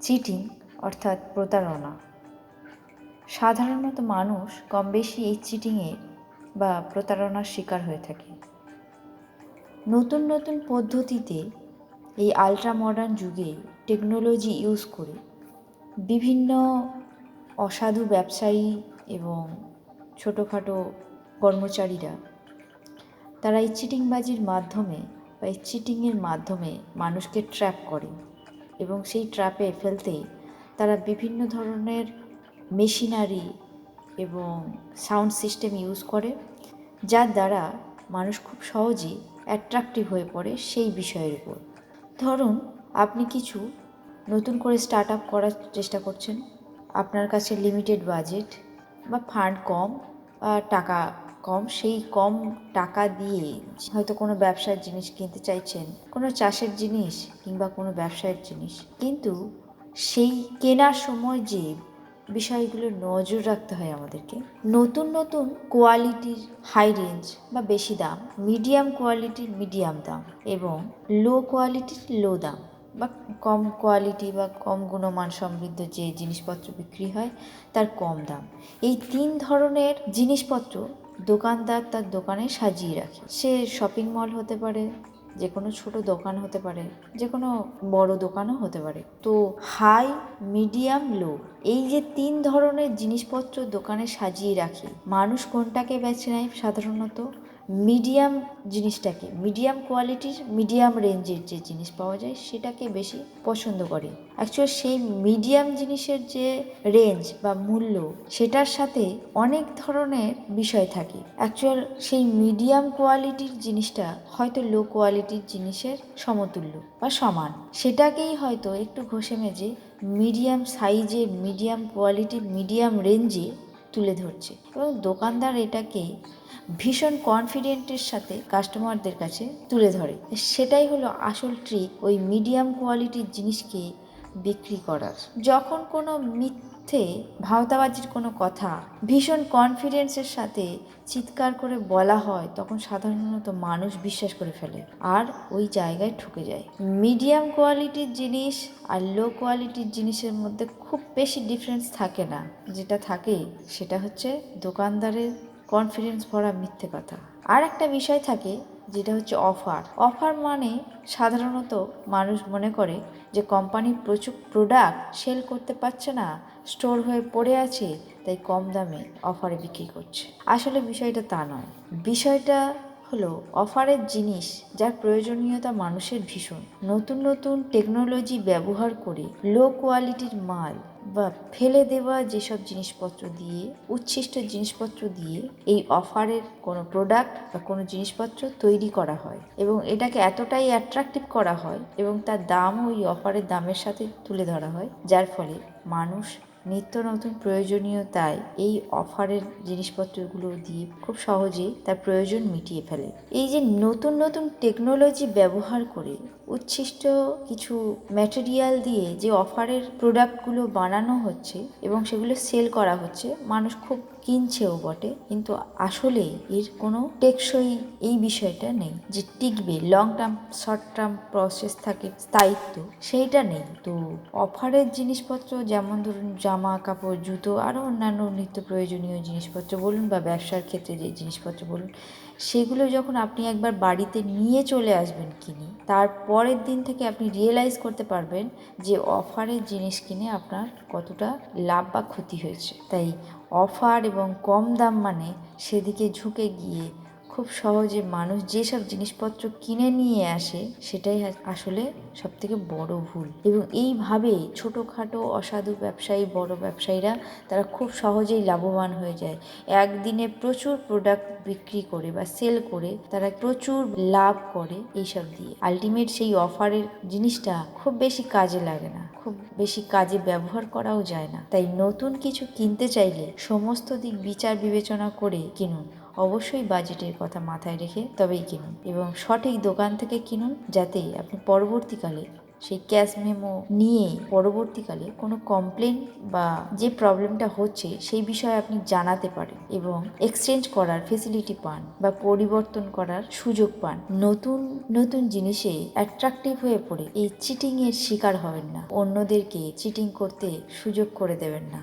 Cheating অর্থাৎ প্রতারণা। সাধারণত মানুষ কম বেশি এই চিটিংয়ের বা প্রতারণার শিকার হয়ে থাকে। নতুন নতুন পদ্ধতিতে এই আলট্রা মডার্ন যুগে টেকনোলজি ইউজ করে বিভিন্ন অসাধু ব্যবসায়ী এবং ছোটোখাটো কর্মচারীরা তারা এই চিটিংবাজির মাধ্যমে বা এই চিটিংয়ের মাধ্যমে মানুষকে ট্র্যাপ করে এবং সেই ট্র্যাপে ফেলতে তারা বিভিন্ন ধরনের মেশিনারি এবং সাউন্ড সিস্টেম ইউজ করে, যার দ্বারা মানুষ খুব সহজেই অ্যাট্রাক্টিভ হয়ে পড়ে সেই বিষয়ের উপর। ধরুন আপনি কিছু নতুন করে স্টার্ট আপ করার চেষ্টা করছেন, আপনার কাছে লিমিটেড বাজেট বা ফান্ড কম বা টাকা কম, সেই কম টাকা দিয়ে হয়তো কোনো ব্যবসার জিনিস কিনতে চাইছেন, কোনো চাষের জিনিস কিংবা কোনো ব্যবসায়ের জিনিস, কিন্তু সেই কেনার সময় যে বিষয়গুলো নজর রাখতে হয় আমাদেরকে, নতুন নতুন কোয়ালিটির হাই রেঞ্জ বা বেশি দাম, মিডিয়াম কোয়ালিটির মিডিয়াম দাম এবং লো কোয়ালিটির লো দাম বা কম কোয়ালিটি বা কম গুণমান সমৃদ্ধ যে জিনিসপত্র বিক্রি হয় তার কম দাম, এই 3 ধরনের জিনিসপত্র দোকানদার তার দোকানে সাজিয়ে রাখে। সে শপিং মল হতে পারে, যে কোনো ছোটো দোকান হতে পারে, যে কোনো বড় দোকানও হতে পারে। তো হাই, মিডিয়াম, লো, এই যে 3 ধরনের জিনিসপত্র দোকানে সাজিয়ে রাখে, মানুষ কোনটাকে বেছে নেয় সাধারণত? মিডিয়াম জিনিসটাকে, মিডিয়াম কোয়ালিটির মিডিয়াম রেঞ্জের যে জিনিস পাওয়া যায় সেটাকে বেশি পছন্দ করে। অ্যাকচুয়ালি সেই মিডিয়াম জিনিসের যে রেঞ্জ বা মূল্য, সেটার সাথে অনেক ধরনের বিষয় থাকে। অ্যাকচুয়াল সেই মিডিয়াম কোয়ালিটির জিনিসটা হয়তো লো কোয়ালিটির জিনিসের সমতুল্য বা সমান, সেটাকেই হয়তো একটু ঘষে মেজে মিডিয়াম সাইজে, মিডিয়াম কোয়ালিটি, মিডিয়াম রেঞ্জে তুলে ধরছে এবং দোকানদার এটাকে ভীষণ কনফিডেন্টের সাথে কাস্টমারদের কাছে তুলে ধরে। সেটাই হলো আসল ট্রিক, ওই মিডিয়াম কোয়ালিটির জিনিসকে বিক্রি করার। যখন কোনো মিথ্যে ভাওতাবাজির কোনো কথা ভীষণ কনফিডেন্সের সাথে চিৎকার করে বলা হয়, তখন সাধারণত মানুষ বিশ্বাস করে ফেলে আর ওই জায়গায় ঠকে যায়। মিডিয়াম কোয়ালিটির জিনিস আর লো কোয়ালিটির জিনিসের মধ্যে খুব বেশি ডিফারেন্স থাকে না, যেটা থাকে সেটা হচ্ছে দোকানদারের কনফিডেন্স ভরা মিথ্যে কথা। আর একটা বিষয় থাকে যেটা হচ্ছে অফার। অফার মানে সাধারণত মানুষ মনে করে যে কোম্পানি প্রচুর প্রোডাক্ট সেল করতে পারছে না, স্টোর হয়ে পড়ে আছে, তাই কম দামে অফারে বিক্রি করছে। আসলে বিষয়টা তা নয়। বিষয়টা হলো অফারের জিনিস যার প্রয়োজনীয়তা মানুষের ভীষণ, নতুন নতুন টেকনোলজি ব্যবহার করে লো কোয়ালিটির মাল বা ফেলে দেওয়া যেসব জিনিসপত্র দিয়ে, উচ্ছিষ্ট জিনিসপত্র দিয়ে এই অফারের কোনো প্রোডাক্ট বা কোনো জিনিসপত্র তৈরি করা হয় এবং এটাকে এতটাই অ্যাট্রাকটিভ করা হয় এবং তার দামও ওই অফারের দামের সাথে তুলে ধরা হয়, যার ফলে মানুষ নিত্য নতুন প্রয়োজনীয়তায় এই অফারের জিনিসপত্রগুলো দিয়ে খুব সহজেই তার প্রয়োজন মিটিয়ে ফেলে। এই যে নতুন নতুন টেকনোলজি ব্যবহার করে উচ্ছিষ্ট কিছু ম্যাটেরিয়াল দিয়ে যে অফারের প্রোডাক্টগুলো বানানো হচ্ছে এবং সেগুলো সেল করা হচ্ছে, মানুষ খুব কিনছেও বটে, কিন্তু আসলে এর কোনো টেকসই এই বিষয়টা নেই যে টিকবে, long term short term process থাকে, স্থায়িত্ব সেইটা নেই। তো অফারের জিনিসপত্র যেমন ধরুন জামা কাপড়, জুতো, আরও অন্যান্য নিত্য প্রয়োজনীয় জিনিসপত্র বলুন বা ব্যবসার ক্ষেত্রে যে জিনিসপত্র বলুন, সেগুলো যখন আপনি একবার বাড়িতে নিয়ে চলে আসবেন কিনে, তার পরের দিন থেকে আপনি রিয়েলাইজ করতে পারবেন যে অফারের জিনিস কিনে আপনার কতটা লাভ বা ক্ষতি হয়েছে। তাই অফার এবং কম দাম মানে সেদিকে ঝুঁকে গিয়ে খুব সহজে মানুষ যেসব জিনিসপত্র কিনে নিয়ে আসে, সেটাই আসলে সবথেকে বড় ভুল। এবং এইভাবে ছোটোখাটো অসাধু ব্যবসায়ী, বড় ব্যবসায়ীরা তারা খুব সহজেই লাভবান হয়ে যায়। একদিনে প্রচুর প্রোডাক্ট বিক্রি করে বা সেল করে তারা প্রচুর লাভ করে এইসব দিয়ে। আলটিমেট সেই অফারের জিনিসটা খুব বেশি কাজে লাগে না, খুব বেশি কাজে ব্যবহার করাও যায় না। তাই নতুন কিছু কিনতে চাইলে সমস্ত দিক বিচার বিবেচনা করে কিনুন। অবশ্যই বাজেটের কথা মাথায় রেখে তবেই কিনুন এবং সঠিক দোকান থেকে কিনুন, যাতে আপনি পরবর্তীকালে সেই ক্যাশ মেমো নিয়ে পরবর্তীকালে কোনো কমপ্লেন বা যে প্রবলেমটা হচ্ছে সেই বিষয়ে আপনি জানাতে পারেন এবং এক্সচেঞ্জ করার ফেসিলিটি পান বা পরিবর্তন করার সুযোগ পান। নতুন নতুন জিনিসে অ্যাট্রাকটিভ হয়ে পড়ে এই চিটিংয়ের শিকার হবেন না, অন্যদেরকে চিটিং করতে সুযোগ করে দেবেন না।